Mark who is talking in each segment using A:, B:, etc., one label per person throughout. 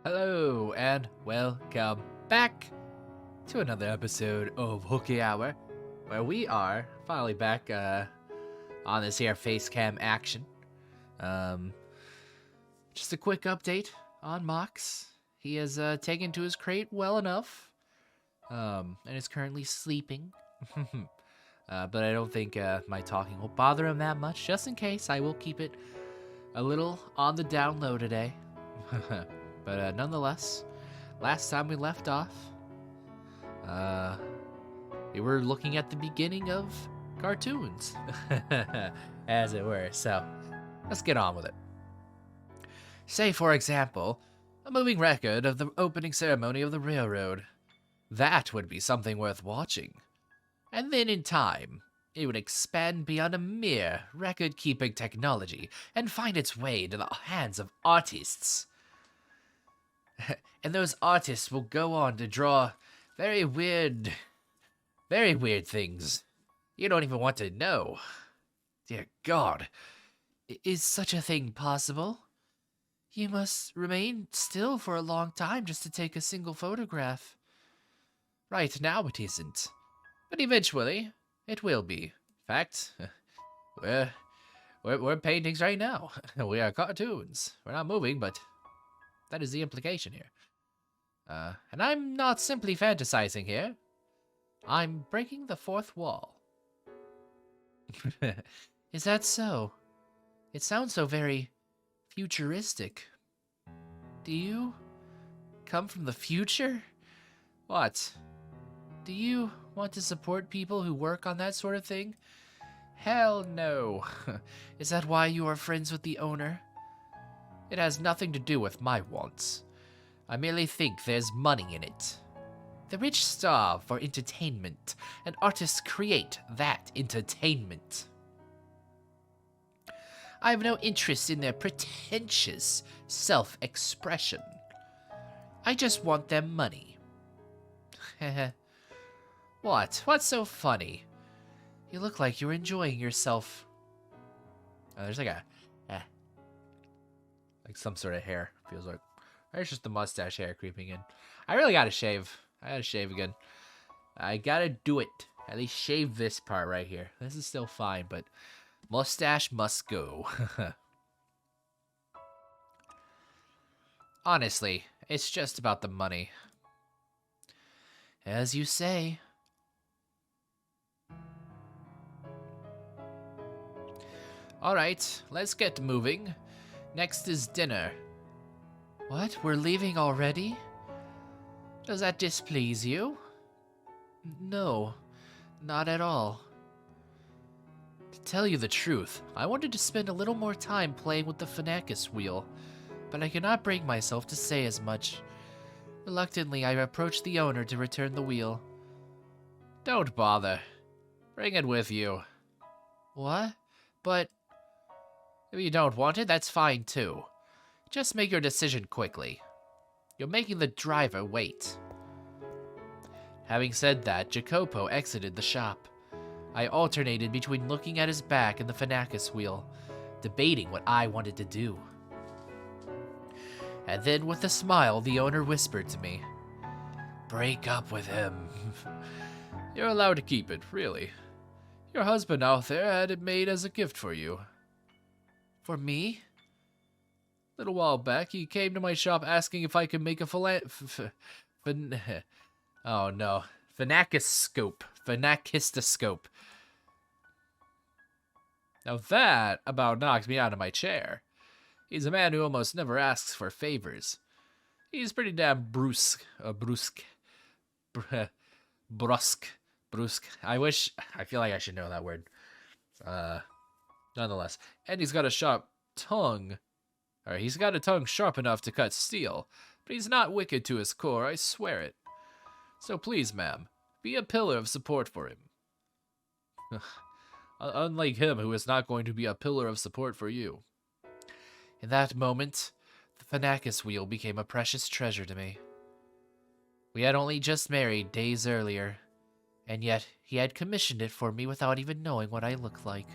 A: Hello and welcome back to another episode of Hooky Hour, where we are finally back on this here face cam action. Um, just a quick update on Mox. He has taken to his crate well enough, and is currently sleeping. But I don't think my talking will bother him that much. Just in case, I will keep it a little on the down low today. But nonetheless, last time we left off, we were looking at the beginning of cartoons, as it were. So let's get on with it. Say, for example, a moving record of the opening ceremony of the railroad. That would be something worth watching. And then in time, it would expand beyond a mere record-keeping technology and find its way into the hands of artists. And those artists will go on to draw very weird things. You don't even want to know. Dear God, is such a thing possible? You must remain still for a long time just to take a single photograph. Right now it isn't, but eventually it will be. In fact, we're paintings right now. We are cartoons. We're not moving, but that is the implication here. And I'm not simply fantasizing here. I'm breaking the fourth wall. Is that so? It sounds so very futuristic. Do you come from the future? What? Do you want to support people who work on that sort of thing? Hell no. Is that why you are friends with the owner? It has nothing to do with my wants. I merely think there's money in it. The rich starve for entertainment, and artists create that entertainment. I have no interest in their pretentious self-expression. I just want their money. What? What's so funny? You look like you're enjoying yourself. Oh, there's like like some sort of hair, feels like. Or it's just the mustache hair creeping in. I really gotta shave. I gotta shave again. I gotta do it. At least shave this part right here. This is still fine, but mustache must go. Honestly, it's just about the money. As you say. Alright, let's get moving. Next is dinner. What? We're leaving already? Does that displease you? No, not at all. To tell you the truth, I wanted to spend a little more time playing with the Phenacus wheel, but I cannot bring myself to say as much. Reluctantly, I approached the owner to return the wheel. Don't bother. Bring it with you. What? But if you don't want it, that's fine too. Just make your decision quickly. You're making the driver wait. Having said that, Jacopo exited the shop. I alternated between looking at his back and the Phenacus wheel, debating what I wanted to do. And then with a smile, the owner whispered to me, "Break up with him." You're allowed to keep it, really. Your husband out there had it made as a gift for you. For me? A little while back, he came to my shop asking if I could make a oh no, Phenakistoscope. Now that about knocked me out of my chair. He's a man who almost never asks for favors. He's pretty damn brusque. I feel like I should know that word. Nonetheless. And he's got a sharp tongue. Or he's got a tongue sharp enough to cut steel, but he's not wicked to his core, I swear it. So please, ma'am, be a pillar of support for him. Unlike him, who is not going to be a pillar of support for you. In that moment, the Phenacus wheel became a precious treasure to me. We had only just married days earlier, and yet he had commissioned it for me without even knowing what I looked like.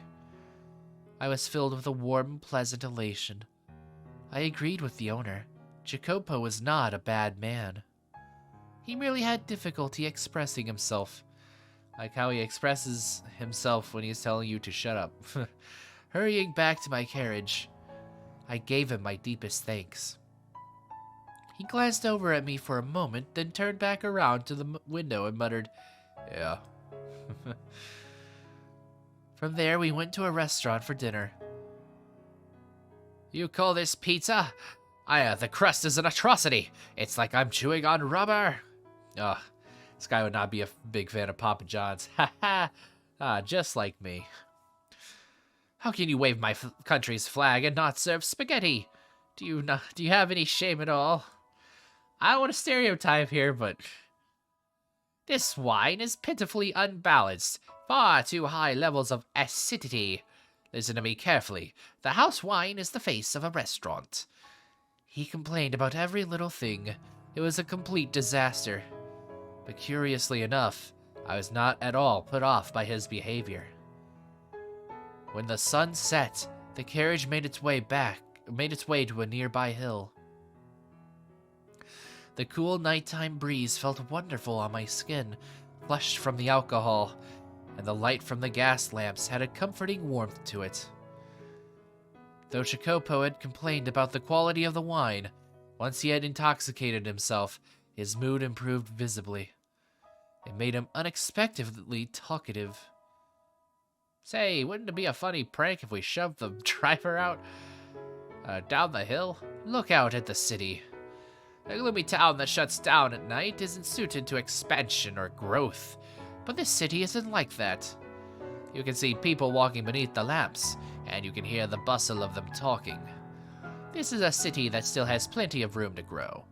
A: I was filled with a warm, pleasant elation. I agreed with the owner, Jacopo was not a bad man. He merely had difficulty expressing himself. Like how he expresses himself when he's telling you to shut up. Hurrying back to my carriage, I gave him my deepest thanks. He glanced over at me for a moment, then turned back around to the window and muttered, "Yeah." From there, we went to a restaurant for dinner. "You call this pizza? The crust is an atrocity. It's like I'm chewing on rubber." Ugh, this guy would not be a big fan of Papa John's. Ha ha! Just like me. "How can you wave my country's flag and not serve spaghetti? Do you have any shame at all?" I don't want to stereotype here, but this wine is pitifully unbalanced. Far too high levels of acidity. Listen to me carefully. The house wine is the face of a restaurant. He complained about every little thing. It was a complete disaster. But curiously enough, I was not at all put off by his behavior. When the sun set, the carriage made its way to a nearby hill. The cool nighttime breeze felt wonderful on my skin, flushed from the alcohol, and the light from the gas lamps had a comforting warmth to it. Though Jacopo had complained about the quality of the wine, once he had intoxicated himself, his mood improved visibly. It made him unexpectedly talkative. "Say, wouldn't it be a funny prank if we shoved the driver out down the hill? Look out at the city. A gloomy town that shuts down at night isn't suited to expansion or growth, but this city isn't like that. You can see people walking beneath the lamps, and you can hear the bustle of them talking. This is a city that still has plenty of room to grow.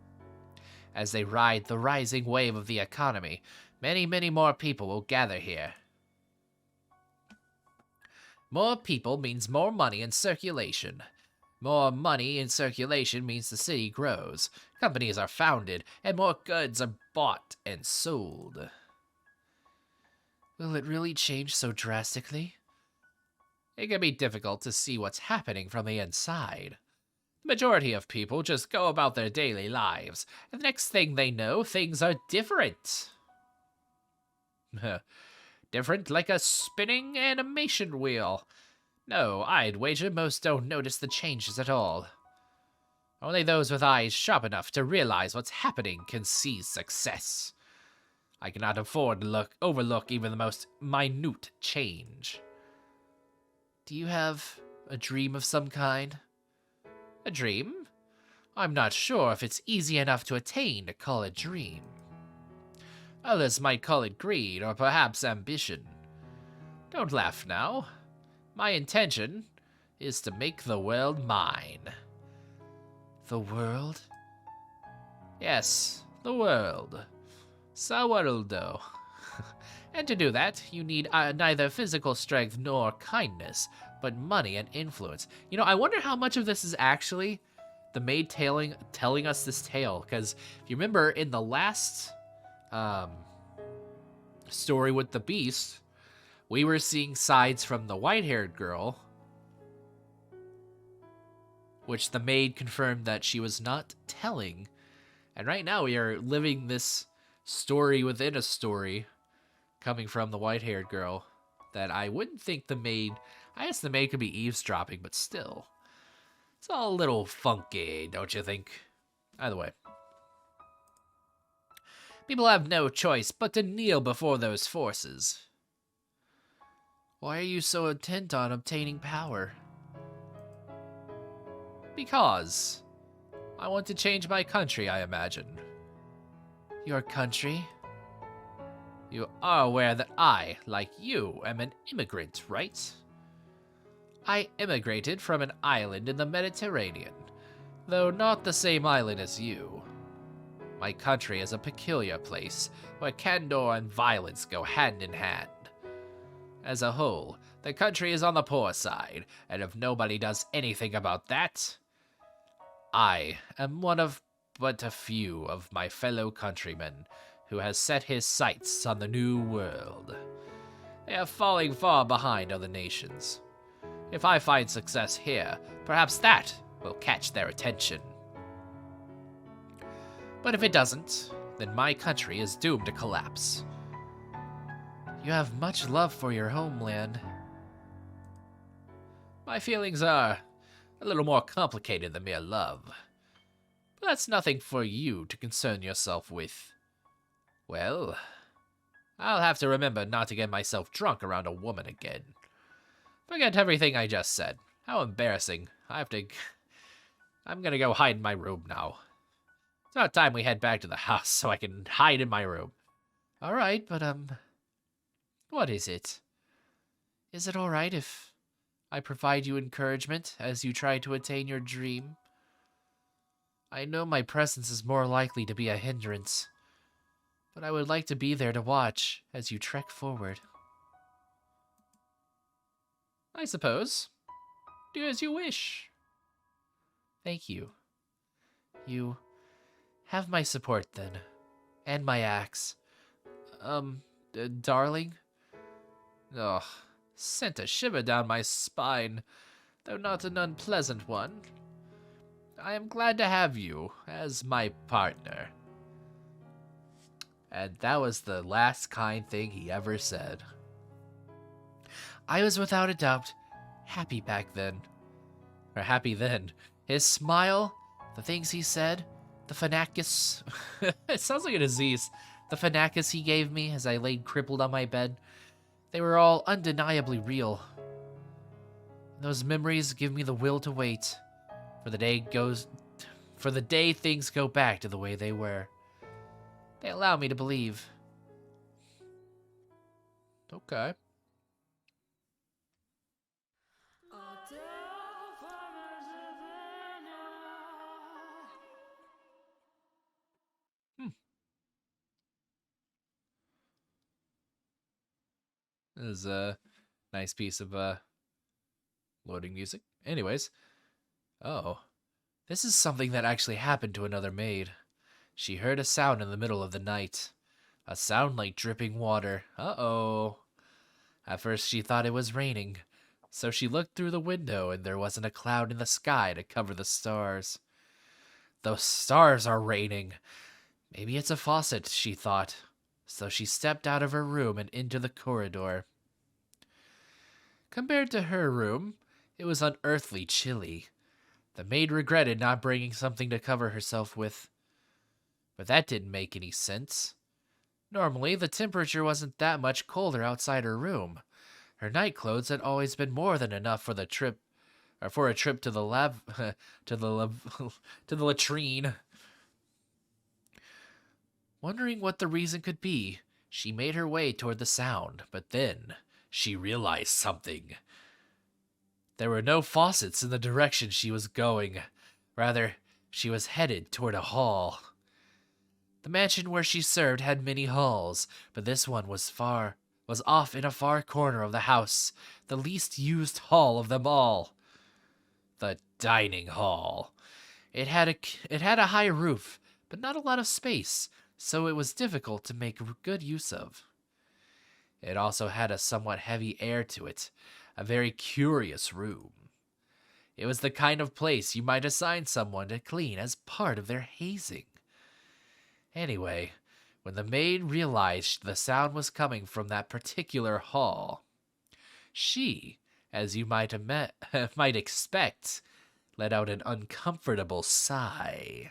A: As they ride the rising wave of the economy, many, many more people will gather here. More people means more money in circulation. More money in circulation means the city grows, companies are founded, and more goods are bought and sold." Will it really change so drastically? It can be difficult to see what's happening from the inside. The majority of people just go about their daily lives, and the next thing they know, things are different. Different like a spinning animation wheel. No, I'd wager most don't notice the changes at all. Only those with eyes sharp enough to realize what's happening can see success. I cannot afford to overlook even the most minute change. Do you have a dream of some kind? A dream? I'm not sure if it's easy enough to attain to call it dream. Others might call it greed or perhaps ambition. Don't laugh now. My intention is to make the world mine. The world? Yes, the world. Sawaruldo. And to do that, you need neither physical strength nor kindness, but money and influence. You know, I wonder how much of this is actually the maid telling us this tale, because if you remember in the last story with the beast, we were seeing sides from the white-haired girl, which the maid confirmed that she was not telling. And right now we are living this story within a story coming from the white-haired girl that I wouldn't think the maid... I guess the maid could be eavesdropping, but still. It's all a little funky, don't you think? Either way. People have no choice but to kneel before those forces. Why are you so intent on obtaining power? Because I want to change my country, I imagine. Your country? You are aware that I, like you, am an immigrant, right? I immigrated from an island in the Mediterranean, though not the same island as you. My country is a peculiar place, where candor and violence go hand in hand. As a whole, the country is on the poor side, and if nobody does anything about that, I am one of but a few of my fellow countrymen who has set his sights on the new world. They are falling far behind other nations. If I find success here, perhaps that will catch their attention. But if it doesn't, then my country is doomed to collapse. You have much love for your homeland. My feelings are a little more complicated than mere love. But that's nothing for you to concern yourself with. Well, I'll have to remember not to get myself drunk around a woman again. Forget everything I just said. How embarrassing. I'm gonna go hide in my room now. It's about time we head back to the house so I can hide in my room. Alright, but, what is it? Is it alright if I provide you encouragement as you try to attain your dream? I know my presence is more likely to be a hindrance, but I would like to be there to watch as you trek forward. I suppose. Do as you wish. Thank you. You have my support then, and my axe. Darling? Ugh, sent a shiver down my spine, though not an unpleasant one. I am glad to have you as my partner. And that was the last kind thing he ever said. I was without a doubt happy back then. Or happy then. His smile, the things he said, the phanacus. It sounds like a disease. The phanacus he gave me as I laid crippled on my bed. They were all undeniably real. And those memories give me the will to wait for the day things go back to the way they were. They allow me to believe. Okay. This is a nice piece of loading music. Anyways, oh, this is something that actually happened to another maid. She heard a sound in the middle of the night. A sound like dripping water. Uh-oh. At first she thought it was raining, so she looked through the window and there wasn't a cloud in the sky to cover the stars. Those stars are raining. Maybe it's a faucet, she thought. So she stepped out of her room and into the corridor. Compared to her room, it was unearthly chilly. The maid regretted not bringing something to cover herself with. But that didn't make any sense. Normally, the temperature wasn't that much colder outside her room. Her night clothes had always been more than enough for the trip, or for a trip to the to the latrine. Wondering what the reason could be, she made her way toward the sound, but then she realized something. There were no faucets in the direction she was going. Rather, she was headed toward a hall. The mansion where she served had many halls, but this one was off in a far corner of the house, the least used hall of them all. The dining hall. It had a high roof, but not a lot of space, so it was difficult to make good use of. It also had a somewhat heavy air to it, a very curious room. It was the kind of place you might assign someone to clean as part of their hazing. Anyway, when the maid realized the sound was coming from that particular hall, she, as you might expect, let out an uncomfortable sigh.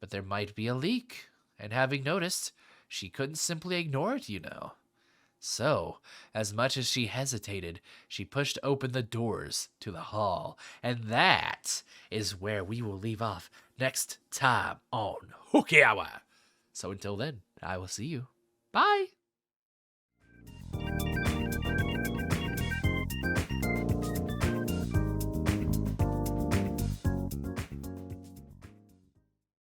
A: But there might be a leak, and having noticed, she couldn't simply ignore it, you know. So, as much as she hesitated, she pushed open the doors to the hall, and that is where we will leave off next time on Hooky Hour. So until then, I will see you. Bye!